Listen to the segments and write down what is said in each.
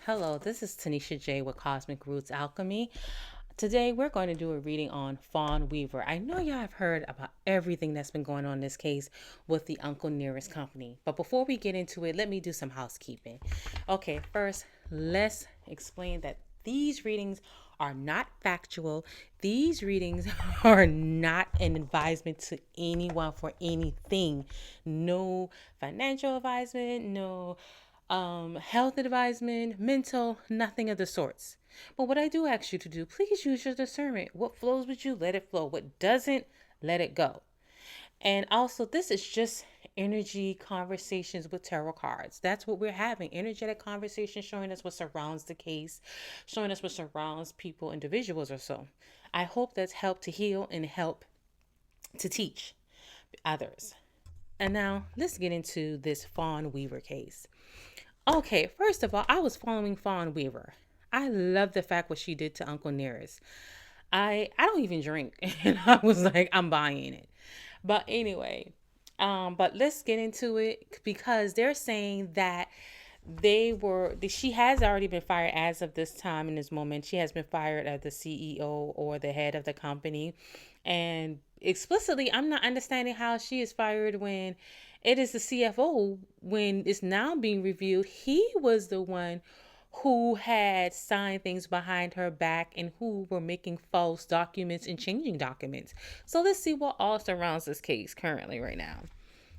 Hello, this is Tanisha J with Cosmic Roots Alchemy. Today we're going to do a reading on Fawn Weaver. I know y'all have heard about everything that's been going on in this case with the Uncle Nearest company. But before we get into it, let me do some housekeeping. Okay, first, let's explain that these readings are not factual. These readings are not an advisement to anyone for anything. No financial advisement, no health advisement, mental, nothing of the sorts. But what I do ask you to do, please use your discernment. What flows with you, let it flow. What doesn't, let it go. And also, this is just energy conversations with tarot cards. That's what we're having. Energetic conversations showing us what surrounds the case, showing us what surrounds people, individuals, or so. I hope that's helped to heal and help to teach others. And now let's get into this Fawn Weaver case. Okay, first of all, I was following Fawn Weaver. I love the fact what she did to Uncle Nearest. I don't even drink, and I was like, I'm buying it. But anyway, but let's get into it because they're saying that she has already been fired as of this time in this moment. She has been fired as the CEO or the head of the company, and explicitly, I'm not understanding how she is fired when it is the CFO. When it's now being reviewed, he was the one who had signed things behind her back and who were making false documents and changing documents. So let's see what all surrounds this case currently right now.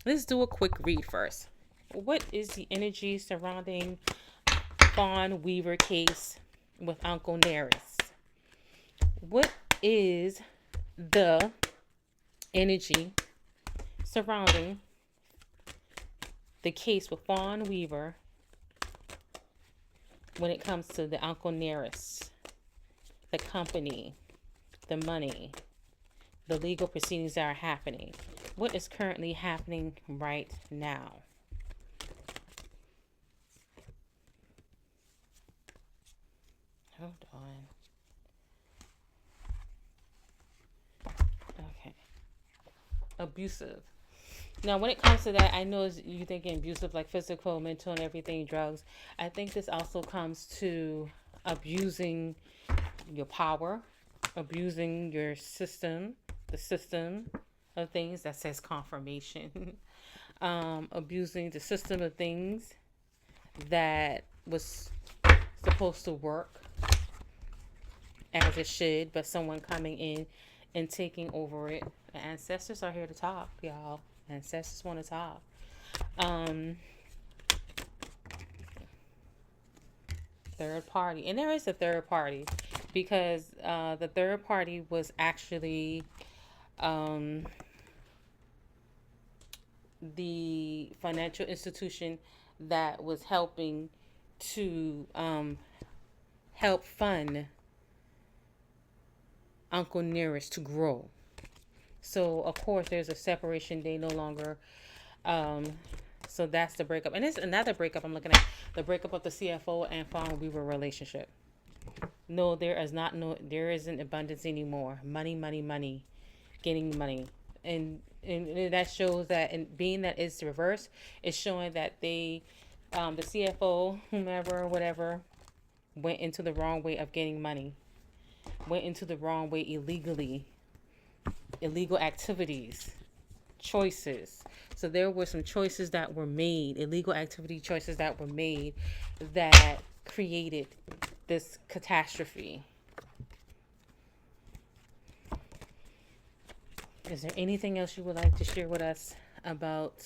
Let's do a quick read first. What is the energy surrounding Fawn Weaver case with Uncle Nearest? What is the energy surrounding the case with Fawn Weaver when it comes to the Uncle Nearest, the company, the money, the legal proceedings that are happening? What is currently happening right now? Hold on. Okay. Abusive. Now, when it comes to that, I know you're thinking abusive, like physical, mental, and everything, drugs. I think this also comes to abusing your power, abusing your system, the system of things that says confirmation, abusing the system of things that was supposed to work as it should, but someone coming in and taking over it. The ancestors are here to talk, y'all. Ancestors want to talk. Third party, and there is a third party because the third party was actually the financial institution that was helping to help fund Uncle Nearest to grow. So of course there's a separation. They no longer so that's the breakup. And it's another breakup I'm looking at. The breakup of the CFO and Fawn Weaver relationship. No, there isn't abundance anymore. Money, money, money. Getting money. And that shows that, and being that it's reverse, it's showing that the CFO, whomever, whatever, went into the wrong way of getting money. Went into the wrong way illegally. Illegal activities, choices. So there were some choices that were made, illegal activity choices that were made that created this catastrophe. Is there anything else you would like to share with us about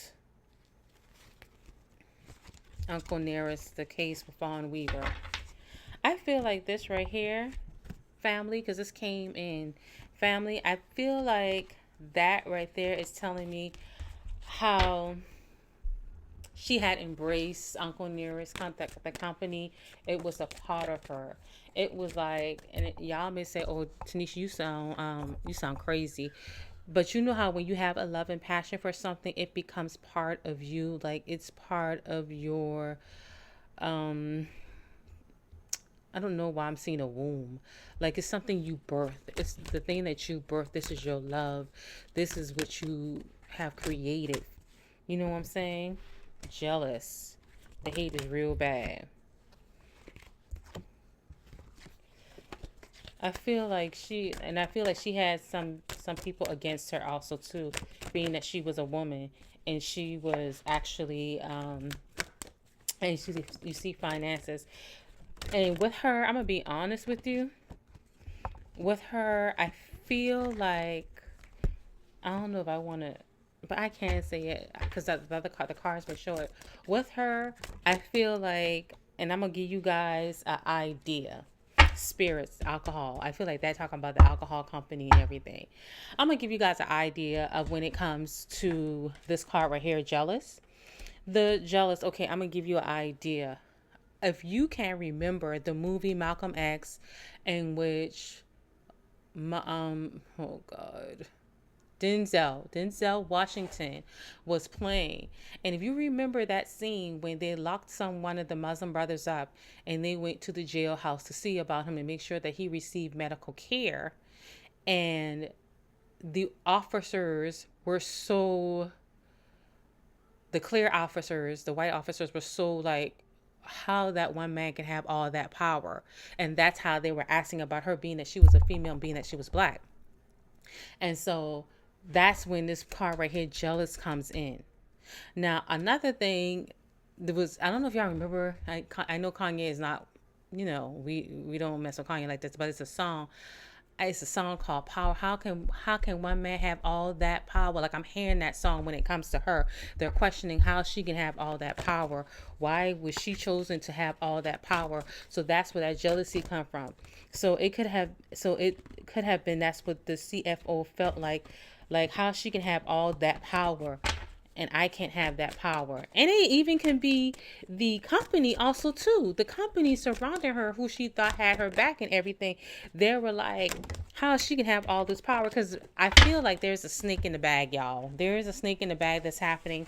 Uncle Nearest, the case with Fawn Weaver? I feel like this right here, family, because this came in family, I feel like that right there is telling me how she had embraced Uncle Nearest, the company. It was a part of her. It was like, and y'all may say, "Oh, Tanisha, you sound crazy," but you know how when you have a love and passion for something, it becomes part of you. Like it's part of your I don't know why I'm seeing a womb. Like it's something you birth. It's the thing that you birth. This is your love. This is what you have created. You know what I'm saying? Jealous. The hate is real bad. I feel like she had some people against her also too, being that she was a woman and she was actually and you see finances. And with her, I'm gonna be honest with you. With her, I feel like I don't know if I want to, but I can't say it because the cards would show it. With her, I feel like, and I'm gonna give you guys an idea. Spirits, alcohol. I feel like they're talking about the alcohol company and everything. I'm gonna give you guys an idea of when it comes to this card right here, jealous. The jealous. Okay, I'm gonna give you an idea. If you can remember the movie Malcolm X, in which oh god, Denzel Washington was playing. And if you remember that scene when they locked one of the Muslim brothers up and they went to the jailhouse to see about him and make sure that he received medical care, and the officers were so the clear officers, the white officers were so like how that one man can have all that power. And that's how they were asking about her, being that she was a female, being that she was black. And so that's when this part right here, jealous, comes in. Now, another thing, there was, I don't know if y'all remember, I know Kanye is not, we don't mess with Kanye like this, but it's a song called Power. How can one man have all that power? Like, I'm hearing that song when it comes to her. They're questioning how she can have all that power. Why was she chosen to have all that power? So that's where that jealousy come from. So it could have been that's what the CFO felt like how she can have all that power and I can't have that power. And it even can be the company also too. The company surrounding her, who she thought had her back and everything, they were like, how she can have all this power? Because I feel like there's a snake in the bag, y'all. There is a snake in the bag that's happening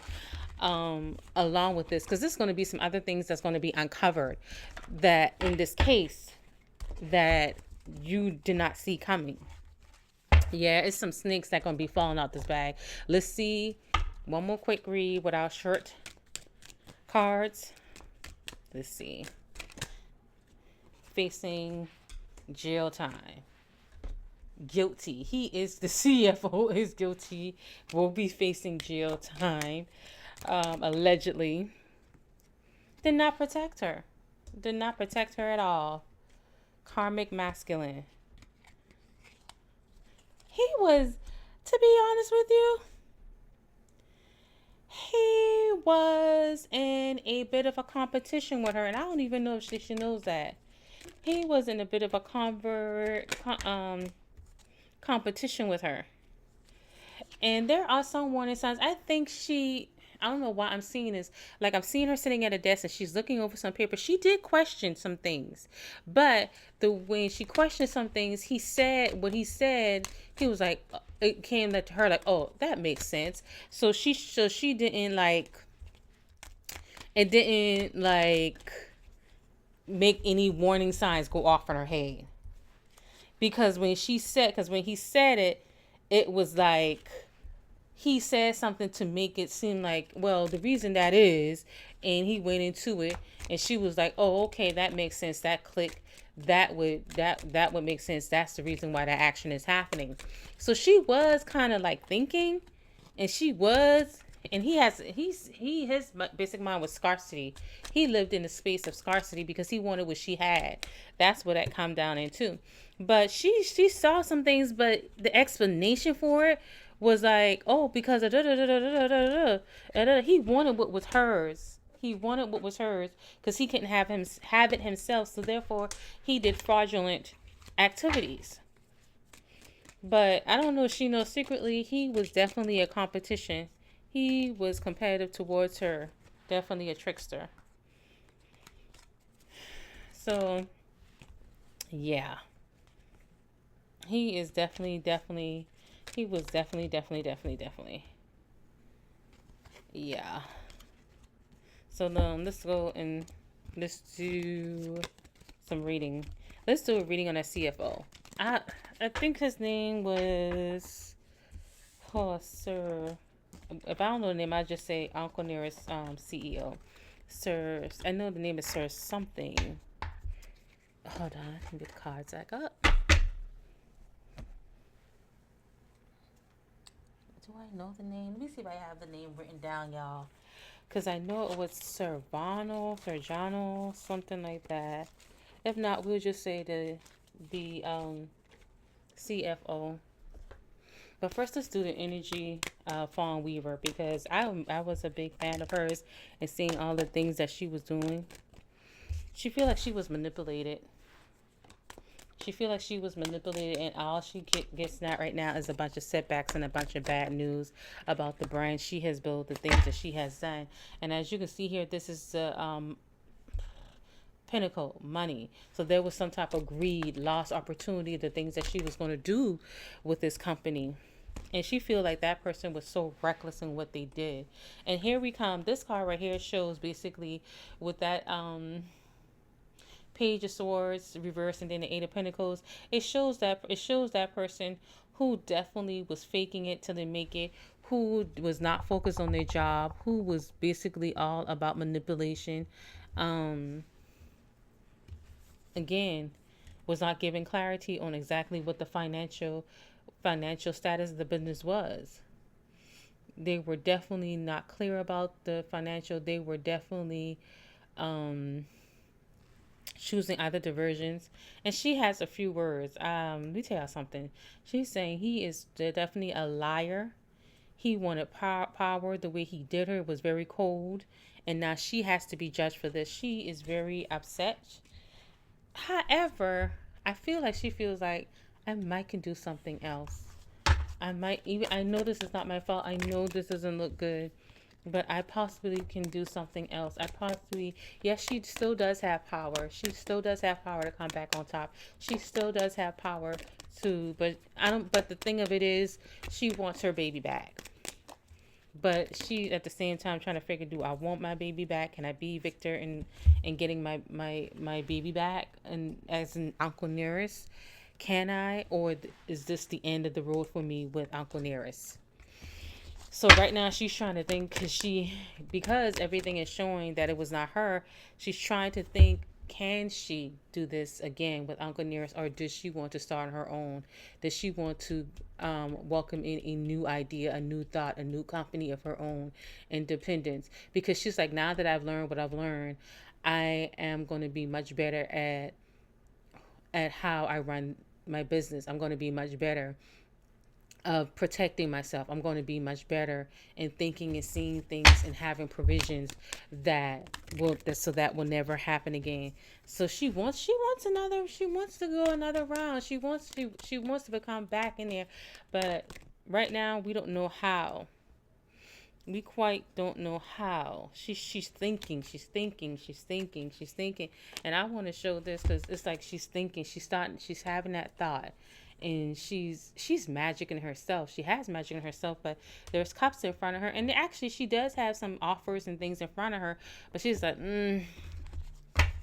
along with this, because there's going to be some other things that's going to be uncovered that in this case that you did not see coming. Yeah, it's some snakes that gonna be falling out this bag. Let's see. One more quick read with our short cards. Let's see. Facing jail time. Guilty. He is the CFO is guilty. Will be facing jail time. Allegedly. Did not protect her. Did not protect her at all. Karmic masculine. He was, to be honest with you, he was in a bit of a competition with her, and I don't even know if she knows that. He was in a bit of a competition with her. And there are some warning signs. I don't know why I'm seeing this. Like, I'm seeing her sitting at a desk and she's looking over some paper. She did question some things. But when she questioned some things, he said what he said. He was like, it came to her like, oh, that makes sense. So she didn't like, it didn't like make any warning signs go off in her head. Because when he said it, it was like, he said something to make it seem like, well, the reason that is, and he went into it, and she was like, oh, okay, that makes sense. That click, that would make sense. That's the reason why that action is happening. So she was kind of like thinking, and his basic mind was scarcity. He lived in a space of scarcity because he wanted what she had. That's what that come down into. But she saw some things, but the explanation for it was like, oh, because of he wanted what was hers. He wanted what was hers because he couldn't have it himself. So therefore, he did fraudulent activities. But I don't know if she knows secretly, he was definitely a competition. He was competitive towards her. Definitely a trickster. So, yeah. He is definitely. He was definitely. Yeah. So let's go and let's do some reading. Let's do a reading on a CFO. I think his name was, oh, Sir. If I don't know the name, I just say Uncle Nearest CEO. Sir, I know the name is Sir something. Hold on, let me get the cards back up. Do I know the name? Let me see if I have the name written down, y'all. Because I know it was Serjano, something like that. If not, we'll just say the CFO. But first, let's do the energy Fawn Weaver, because I was a big fan of hers and seeing all the things that she was doing. She feel like she was manipulated. She feel like she was manipulated, and all she gets now right now is a bunch of setbacks and a bunch of bad news about the brand she has built, the things that she has done. And as you can see here, this is the pinnacle, money. So there was some type of greed, lost opportunity, the things that she was going to do with this company. And she feel like that person was so reckless in what they did. And here we come. This card right here shows basically with that Page of Swords reversed and then the Eight of Pentacles. It shows that person who definitely was faking it till they make it, who was not focused on their job, who was basically all about manipulation. Um, again, was not given clarity on exactly what the financial status of the business was. They were definitely not clear about the financial. They were definitely um choosing other diversions. And she has a few words. Let me tell you something. She's saying he is definitely a liar. He wanted power. The way he did her was very cold. And now she has to be judged for this. She is very upset. However, I feel like she feels like I might can do something else. I know this is not my fault. I know this doesn't look good, but I possibly can do something else. Yes, she still does have power. She still does have power to come back on top. She still does have power but the thing of it is, she wants her baby back. But she, at the same time, trying to figure, do I want my baby back? Can I be Victor and getting my baby back and as an Uncle Nearest? Can I, or is this the end of the road for me with Uncle Nearest? So right now she's trying to think, because everything is showing that it was not her, she's trying to think, can she do this again with Uncle Nearest, or does she want to start on her own? Does she want to welcome in a new idea, a new thought, a new company of her own, independence? Because she's like, now that I've learned what I've learned, I am going to be much better at how I run my business. I'm going to be much better of protecting myself. I'm going to be much better in thinking and seeing things and having provisions so that will never happen again. So she wants to go another round. She wants to become back in there, but right now we don't know how. We quite don't know how. She's thinking, and I want to show this because it's like she's thinking, she's having that thought, and she's magic in herself. She has magic in herself, but there's cups in front of her, and actually she does have some offers and things in front of her, but she's like,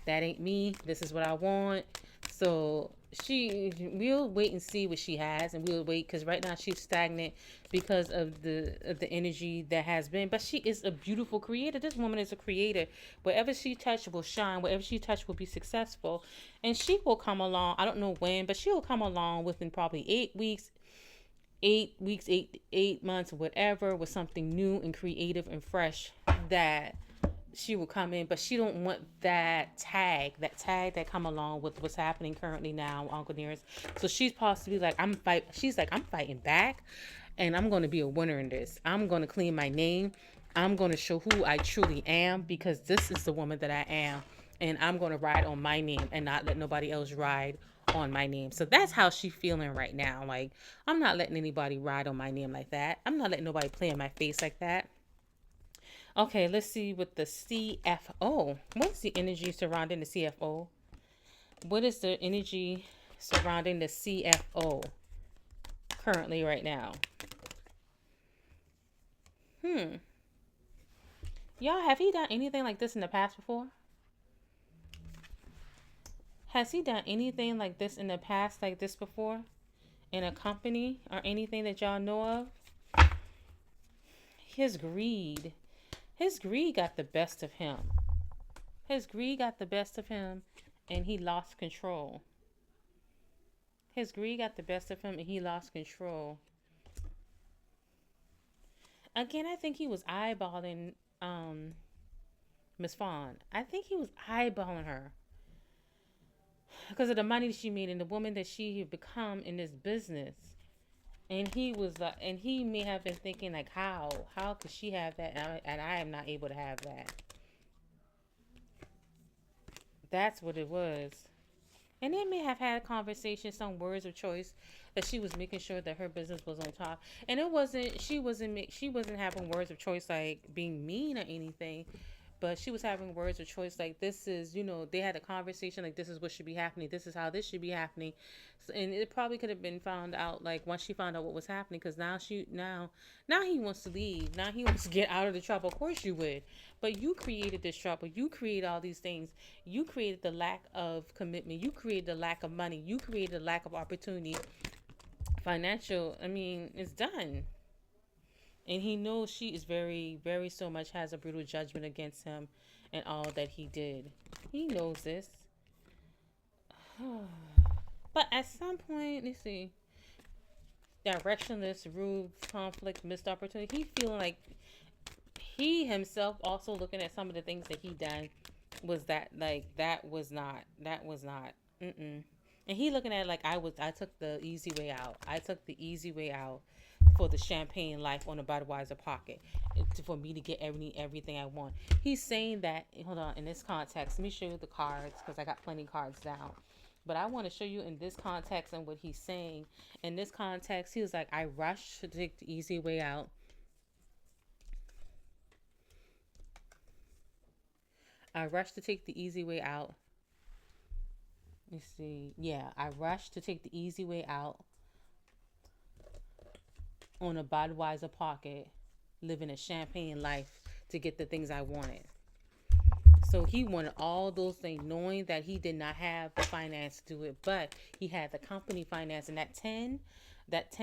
that ain't me. This is what I want. So we'll wait and see what she has, and we'll wait because right now she's stagnant because of the energy that has been. But she is a beautiful creator. This woman is a creator. Whatever she touched will shine. Whatever she touched will be successful, and she will come along. I don't know when, but she will come along within probably 8 weeks. 8 months, whatever, with something new and creative and fresh that she will come in. But she don't want that tag that come along with what's happening currently now, Uncle Nearest. So she's possibly like, I'm fighting back, and I'm going to be a winner in this. I'm going to clean my name. I'm going to show who I truly am, because this is the woman that I am, and I'm going to ride on my name and not let nobody else ride on my name. So that's how she's feeling right now. Like, I'm not letting anybody ride on my name like that. I'm not letting nobody play in my face like that. Okay, let's see with the CFO. What's the energy surrounding the CFO? What is the energy surrounding the CFO currently right now? Y'all, have he done anything like this in the past before? Has he done anything like this in the past, like this before? In a company or anything that y'all know of? His greed. His greed got the best of him. And he lost control. His greed got the best of him and he lost control. Again, I think he was eyeballing um Miss Fawn. I think he was eyeballing her because of the money she made and the woman that she had become in this business. And he was like, and he may have been thinking like, how could she have that, and I am not able to have that. That's what it was. And they may have had a conversation, some words of choice that she was making sure that her business was on top. And it wasn't, she wasn't having words of choice like being mean or anything, but she was having words of choice like, this is, they had a conversation like, this is what should be happening, this is how this should be happening. And it probably could have been found out like once she found out what was happening, because now he wants to leave, now he wants to get out of the trouble. Of course you would, but you created this trouble, you created all these things, you created the lack of commitment, you created the lack of money, you created the lack of opportunity, financial. I mean, it's done. And he knows she is very, very so much has a brutal judgment against him and all that he did. He knows this. But at some point, let's see, directionless, rude, conflict, missed opportunity. He feeling like he himself also looking at some of the things that he done was that like that was not mm-mm. And he looking at it like I took the easy way out. I took the easy way out for the champagne life on the Budweiser pocket for me to get everything I want. He's saying that, hold on, in this context, let me show you the cards because I got plenty of cards down. But I want to show you in this context and what he's saying. In this context, he was like, I rushed to take the easy way out. I rushed to take the easy way out. Let's see. Yeah, I rushed to take the easy way out on a Budweiser pocket, living a champagne life to get the things I wanted. So he wanted all those things, knowing that he did not have the finance to do it, but he had the company finance. And that 10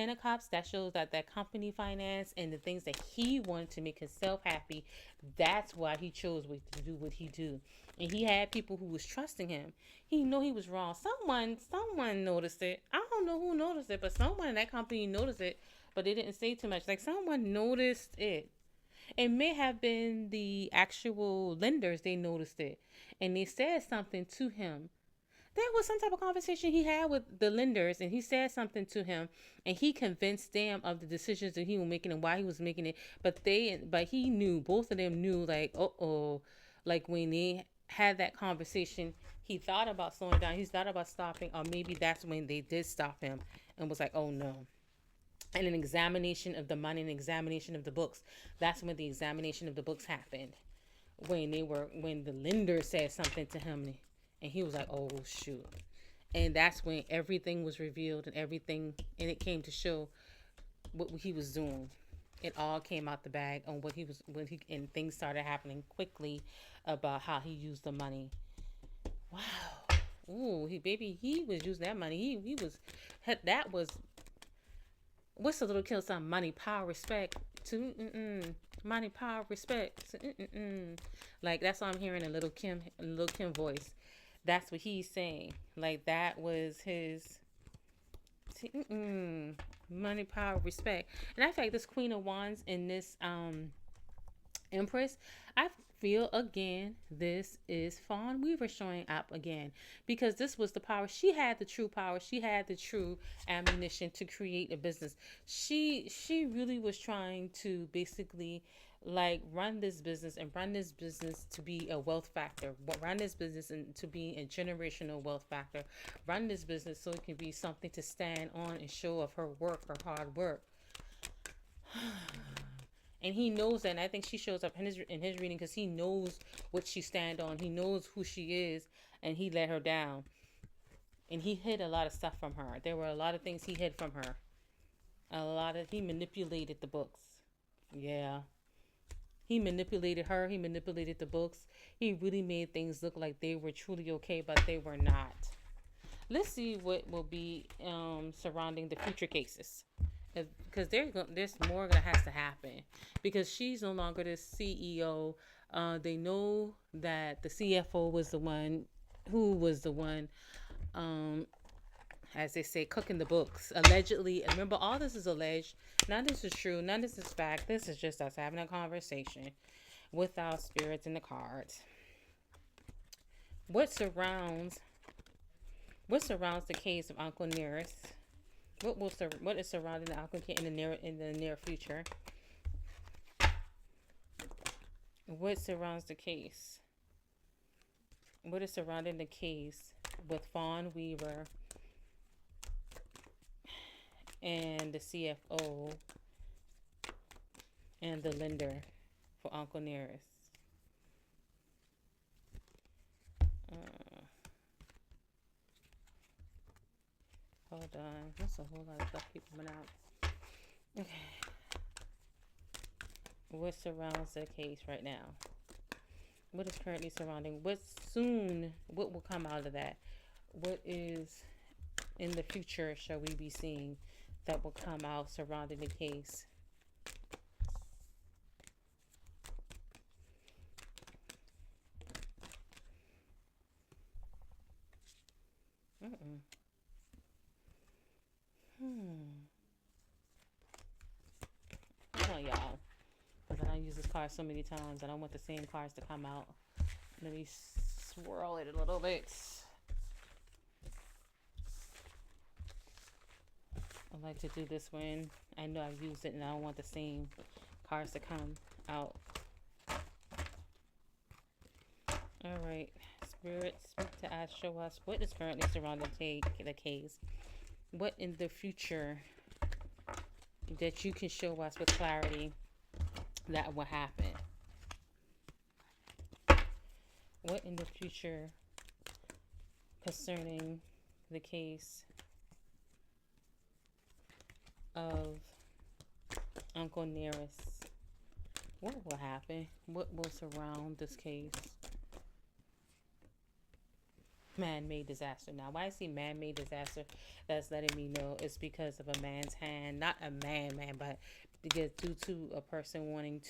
of cups, that shows that that company finance and the things that he wanted to make himself happy, that's why he chose to do what he do. And he had people who was trusting him. He knew he was wrong. Someone noticed it. I don't know who noticed it, but someone in that company noticed it, but they didn't say too much. Like someone noticed it. It may have been the actual lenders, they noticed it and they said something to him. There was some type of conversation he had with the lenders and he said something to him and he convinced them of the decisions that he was making and why he was making it. But he knew, both of them knew like, like when they had that conversation, he thought about slowing down, he thought about stopping, or maybe that's when they did stop him and was like, oh no. And an examination of the money, an examination of the books. That's when the examination of the books happened. When the lender said something to him, and he was like, "Oh shoot!" And that's when everything was revealed, and it came to show what he was doing. It all came out the bag on what he was and things started happening quickly about how he used the money. Wow. Ooh, he was using that money. He was that was what's a little kill something? Money, power, respect. To money, power, respect. Like that's what I'm hearing in Little Kim voice. That's what he's saying. Like that was his money, power, respect. And I feel like this Queen of Wands in this Empress, I feel again this is Fawn Weaver showing up again because this was the power. She had the true power. She had the true ammunition to create a business. She really was trying to basically like run this business and run this business to be a wealth factor, run this business and to be a generational wealth factor, run this business so it can be something to stand on and show of her work, her hard work. And he knows that, and I think she shows up in his reading because he knows what she stand on, he knows who she is, and he let her down, and he hid a lot of stuff from her. There were a lot of things he hid from her. He manipulated the books. Yeah, he manipulated her, he manipulated the books. He really made things look like they were truly okay, but they were not. Let's see what will be surrounding the future cases, because there's more that has to happen because she's no longer the CEO. They know that the CFO was the one who was the one. Um, as they say, cooking the books. Allegedly, remember, all this is alleged. None of this is true. None of this is fact. This is just us having a conversation with our spirits and the cards. What surrounds what surrounds the case of Uncle Nearest? What is surrounding the Uncle in the near future? What surrounds the case? What is surrounding the case with Fawn Weaver and the CFO and the lender for Uncle Nearest? Uh, Hold on. That's a whole lot of stuff keep coming out. Okay. What surrounds the case right now? What is currently surrounding? What will come out of that? What is in the future shall we be seeing that will come out surrounding the case? Mm-mm. Come on, y'all. Because I use this card so many times. I don't want the same cards to come out. Let me swirl it a little bit. I like to do this when I know I've used it and I don't want the same cards to come out. All right, spirits, speak to us, show us what is currently surrounding the case. What in the future that you can show us with clarity that will happen? What in the future concerning the case of Uncle Nearest? What will happen? What will surround this case? Man-made disaster. Now, why I see man-made disaster, that's letting me know it's because of a man's hand. Not a man, but because due to a person wanting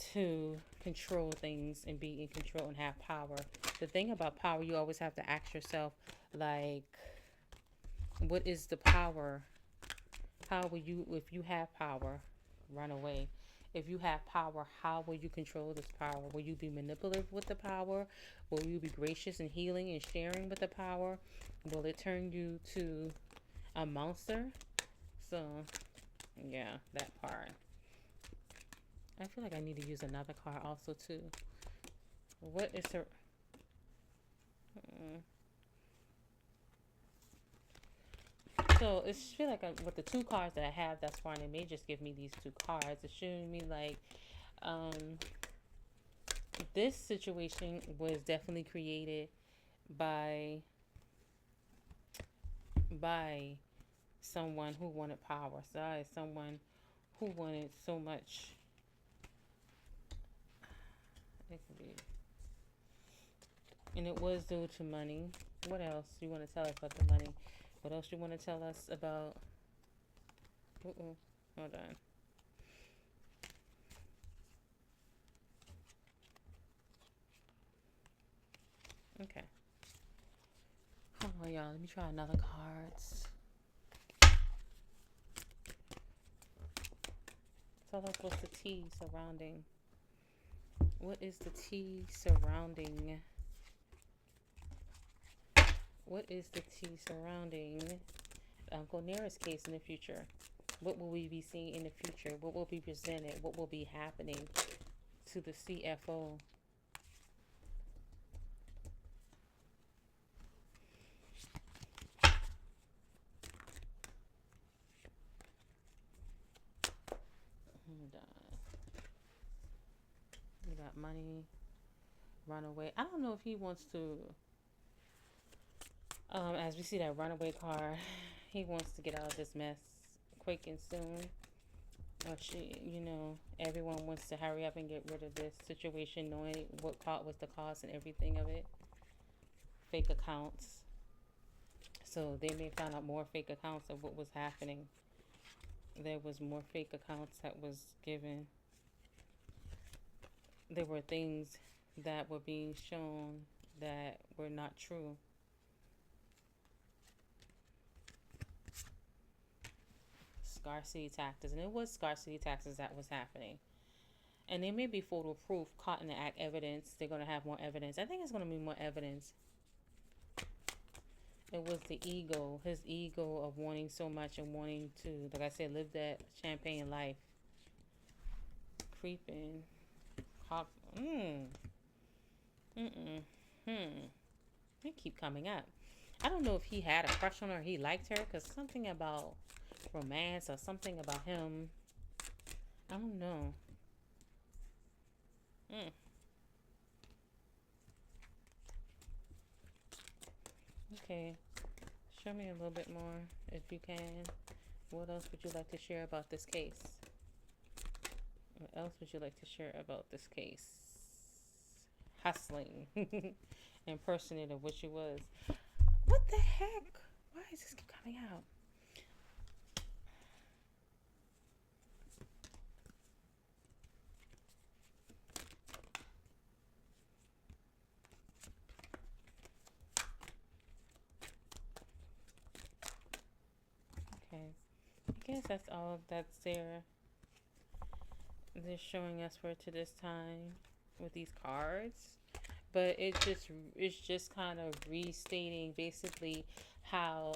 to control things and be in control and have power. The thing about power, you always have to ask yourself, like, what is the power? How will you, if you have power, run away? If you have power, how will you control this power? Will you be manipulative with the power? Will you be gracious and healing and sharing with the power? Will it turn you to a monster? So, yeah, that part. I feel like I need to use another card also too. What is her? So it feel like with the two cards that I have thus far, and it may just give me these two cards. It's showing me like this situation was definitely created by someone who wanted power. So someone who wanted so much. It could be, and it was due to money. What else you want to tell us about the money? What else you want to tell us about? Hold on. Okay. Hold on, y'all. Let me try another cards. Tell us what's the tea surrounding. What is the tea surrounding? What is the tea surrounding Uncle Nearest case in the future? What will we be seeing in the future? What will be presented? What will be happening to the CFO? We got money, runaway. I don't know if he wants to. As we see that runaway card, he wants to get out of this mess quick and soon. Or everyone wants to hurry up and get rid of this situation, knowing what was the cost and everything of it. Fake accounts. So they may find out more fake accounts of what was happening. There was more fake accounts that was given. There were things that were being shown that were not true. scarcity taxes, and it was scarcity taxes that was happening. And they may be photo proof, caught in the act evidence. They're going to have more evidence. I think it's going to be more evidence. It was the ego, his ego of wanting so much and wanting to, like I said, live that champagne life. Creeping. They keep coming up. I don't know if he had a crush on her or he liked her, because something about romance or something about him. I don't know. Okay. Show me a little bit more if you can. What else would you like to share about this case? What else would you like to share about this case? Hustling. Impersonator, what she was. What the heck? Why is this keep coming out? Okay. I guess that's all that's there. They're showing us for to this time with these cards. But it's just kind of restating basically how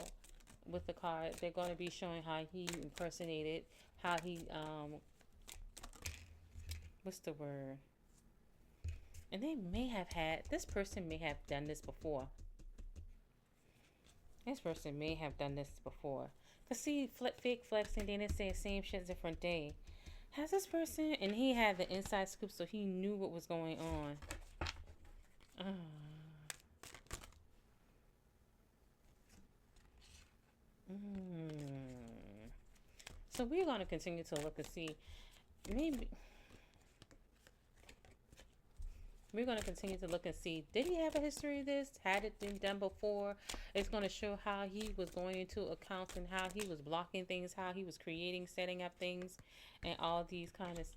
with the card they're going to be showing how he impersonated, how he what's the word? And they may have had this person may have done this before. This person may have done this before. Cause see, fake flexing, then it says same shit, different day. Has this person, and he had the inside scoop, so he knew what was going on. So we're going to continue to look and see. Maybe we're going to continue to look and see. Did he have a history of this? Had it been done before? It's going to show how he was going into accounts and how he was blocking things, how he was creating, setting up things, and all these kind of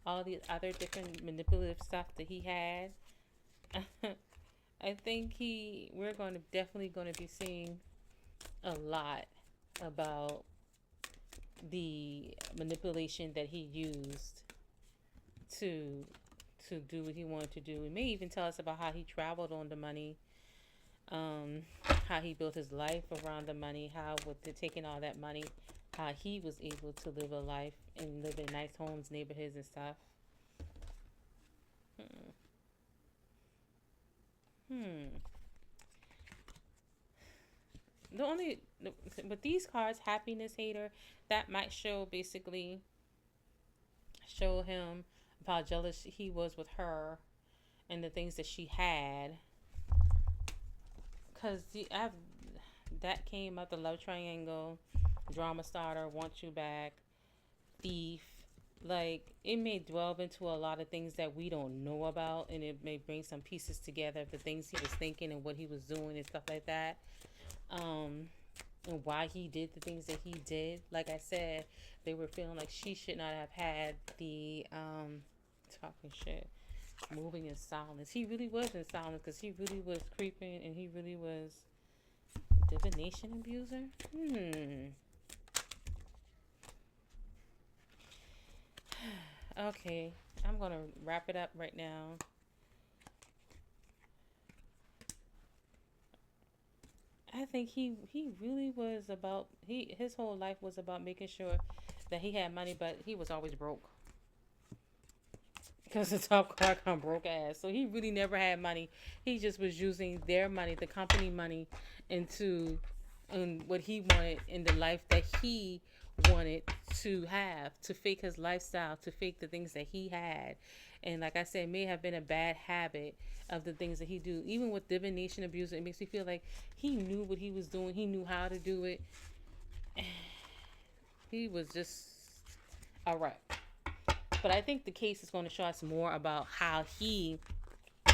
all these other different manipulative stuff that he had. I think we're going to definitely going to be seeing a lot about the manipulation that he used to do what he wanted to do. He may even tell us about how he traveled on the money, how he built his life around the money, how with taking all that money, how he was able to live a life and live in nice homes, neighborhoods, and stuff. With these cards, happiness hater, that might show basically show him how jealous he was with her and the things that she had. Because that came up, the love triangle, drama starter, want you back, thief. Like, it may delve into a lot of things that we don't know about, and it may bring some pieces together of the things he was thinking and what he was doing and stuff like that. And why he did the things that he did. Like I said, they were feeling like she should not have had the talking shit, moving in silence. He really was in silence because he really was creeping and he really was divination abuser. Okay, I'm gonna wrap it up right now. I think he really was about his whole life was about making sure that he had money, but he was always broke because the top card come broke ass. So he really never had money. He just was using their money, the company money, into what he wanted in the life that he wanted to have, to fake his lifestyle, to fake the things that he had. And like I said, it may have been a bad habit of the things that he do. Even with divination abuse, it makes me feel like he knew what he was doing. He knew how to do it. He was just a wreck. But I think the case is going to show us more about how he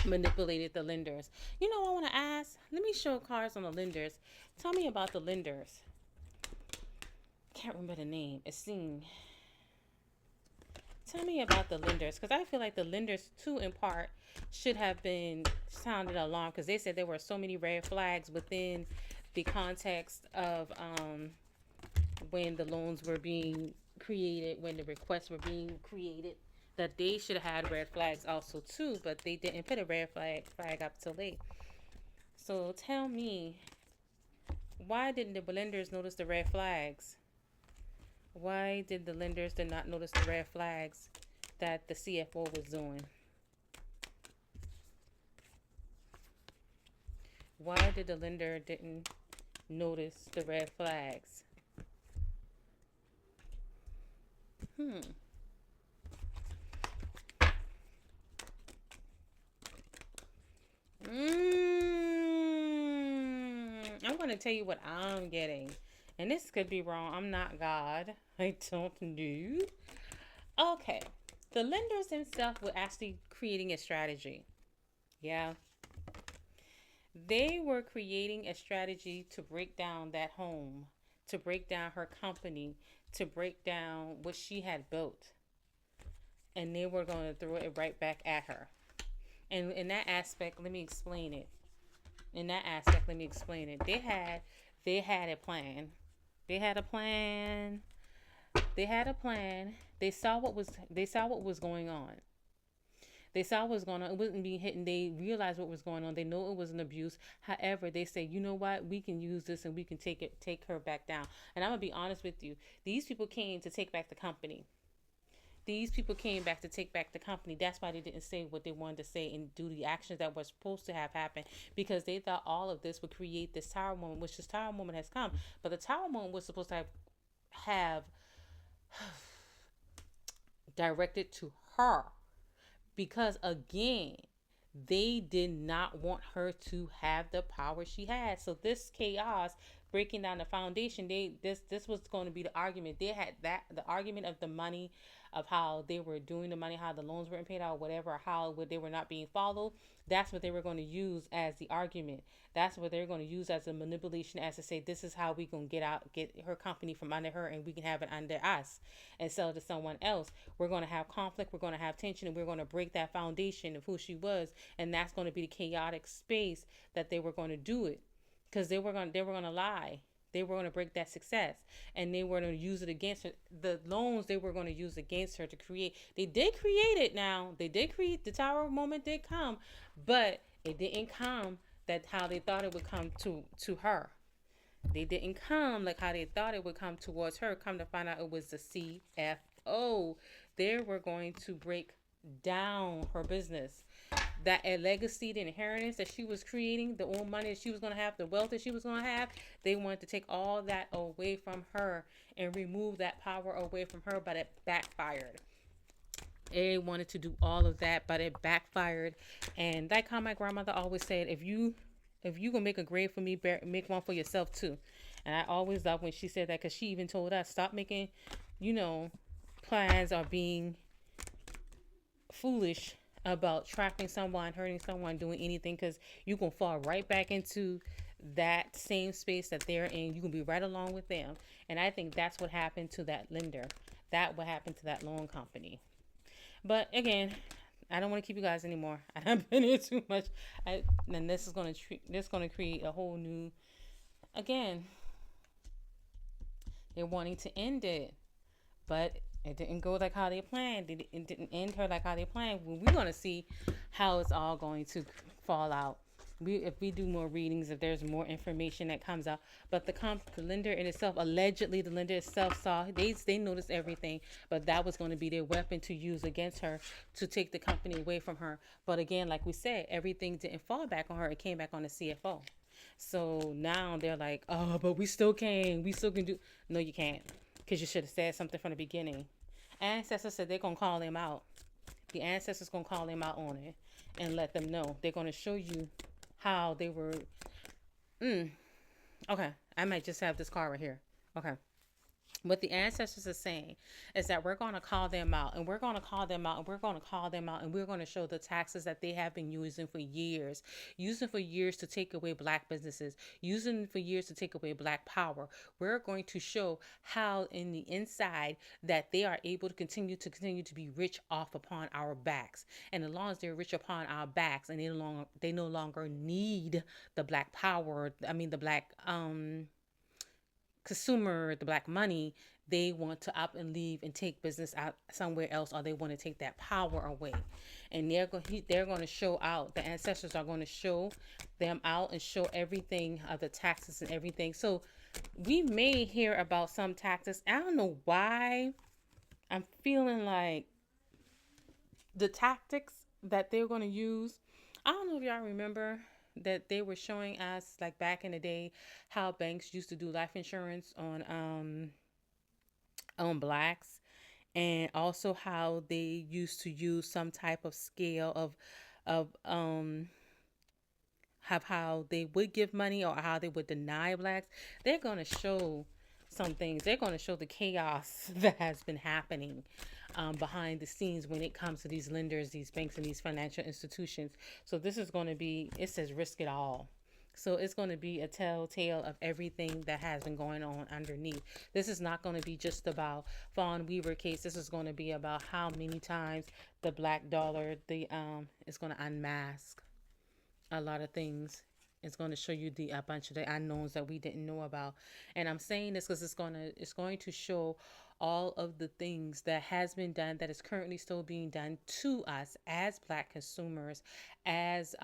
manipulated the lenders. You know, I want to ask. Let me show cards on the lenders. Tell me about the lenders. Can't remember the name. It's seen. Tell me about the lenders, because I feel like the lenders too, in part, should have been sounded alarm, because they said there were so many red flags within the context of when the loans were being created, when the requests were being created, that they should have had red flags also too, but they didn't put a red flag up till late. So tell me, why didn't the lenders notice the red flags? Why did the lenders did not notice the red flags that the CFO was doing? Why did the lender didn't notice the red flags? Hmm. I'm going to tell you what I'm getting. And this could be wrong. I'm not God. I don't know. Okay. The lenders themselves were actually creating a strategy. Yeah. They were creating a strategy to break down that home, to break down her company, to break down what she had built. And they were going to throw it right back at her. And in that aspect, let me explain it. They had a plan. They had a plan. They saw what was going on. They saw what was going on. It wasn't being hit, and they realized what was going on. They know it was an abuse. However, they say, you know what? We can use this, and we can take her back down. And I'm gonna be honest with you. These people came to take back the company. These people came back to take back the company. That's why they didn't say what they wanted to say and do the actions that were supposed to have happened, because they thought all of this would create this tower moment, which this tower moment has come. But the tower moment was supposed to have directed to her, because again, they did not want her to have the power she had. So this chaos, breaking down the foundation, this was going to be the argument. They had that the argument of the money, of how they were doing the money, how the loans weren't paid out, whatever, how they were not being followed. That's what they were going to use as the argument. That's what they're going to use as a manipulation, as to say, this is how we going to get her company from under her, and we can have it under us and sell it to someone else. We're going to have conflict, we're going to have tension, and we're going to break that foundation of who she was, and that's going to be the chaotic space that they were going to do it, because they were going to lie. They were going to break that success, and they were going to use it against her. The loans they were going to use against her to create. They did create it. Now they did create the tower moment. Did come, but it didn't come that how they thought it would come to her. They didn't come like how they thought it would come towards her. Come to find out, it was the CFO. They were going to break down her business. That a legacy, the inheritance that she was creating, the old money that she was going to have, the wealth that she was going to have, they wanted to take all that away from her and remove that power away from her, but it backfired. They wanted to do all of that, but it backfired. And like how my grandmother always said, if you gonna make a grave for me, make one for yourself too. And I always love when she said that, because she even told us, stop making, you know, plans or being foolish about trapping someone, hurting someone, doing anything, because you can fall right back into that same space that they're in. You can be right along with them. And I think that's what happened to that lender. That what happened to that loan company. But again, I don't want to keep you guys anymore. I've been here too much. And this is going to create a whole new. Again, they're wanting to end it, but it didn't go like how they planned. It didn't end her like how they planned. Well, we're going to see how it's all going to fall out. If we do more readings, if there's more information that comes out. But the lender in itself, allegedly the lender itself saw, they noticed everything, but that was going to be their weapon to use against her, to take the company away from her. But again, like we said, everything didn't fall back on her. It came back on the CFO. So now they're like, oh, but we still can do. No, you can't, because you should have said something from the beginning. Ancestors said they're going to call them out. The ancestors going to call them out on it and let them know. They're going to show you how they were. Okay, I might just have this card right here. Okay. What the ancestors are saying is that we're going to call them out, and we're going to call them out, and we're going to call them out, and we're going to show the taxes that they have been using for years to take away black businesses, using for years to take away black power. We're going to show how in the inside that they are able to continue to be rich off upon our backs. And as long as they're rich upon our backs, and they no longer need the black power, I mean the black consumer, the black money, they want to up and leave and take business out somewhere else, or they want to take that power away. And they're going to show out. The ancestors are going to show them out and show everything of the taxes and everything. So we may hear about some taxes. I don't know why I'm feeling like the tactics that they're going to use. I don't know if y'all remember that they were showing us, like back in the day, how banks used to do life insurance on blacks, and also how they used to use some type of scale of have how they would give money or how they would deny blacks. They're going to show some things. They're going to show the chaos that has been happening behind the scenes when it comes to these lenders, these banks, and these financial institutions. So this is going to be, it says risk it all. So it's going to be a telltale of everything that has been going on underneath. This is not going to be just about Fawn Weaver case. This is going to be about how many times the black dollar is going to unmask a lot of things. It's going to show you a bunch of the unknowns that we didn't know about. And I'm saying this because it's going to show all of the things that has been done, that is currently still being done to us as black consumers, as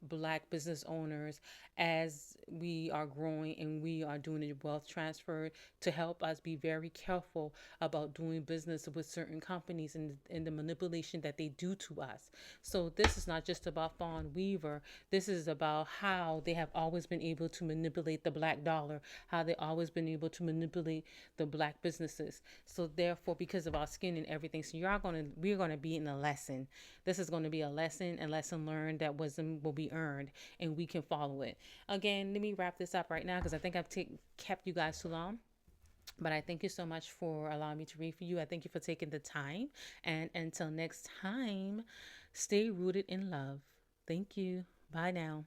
black business owners, as we are growing and we are doing a wealth transfer, to help us be very careful about doing business with certain companies and the manipulation that they do to us. So this is not just about Fawn Weaver. This is about how they have always been able to manipulate the black dollar, how they always been able to manipulate the black businesses. So therefore, because of our skin and everything, so we're gonna be in a lesson. This is going to be a lesson learned, that wisdom will be earned, and we can follow it. Again, let me wrap this up right now because I think I've kept you guys too long. But I thank you so much for allowing me to read for you. I thank you for taking the time. And until next time, stay rooted in love. Thank you. Bye now.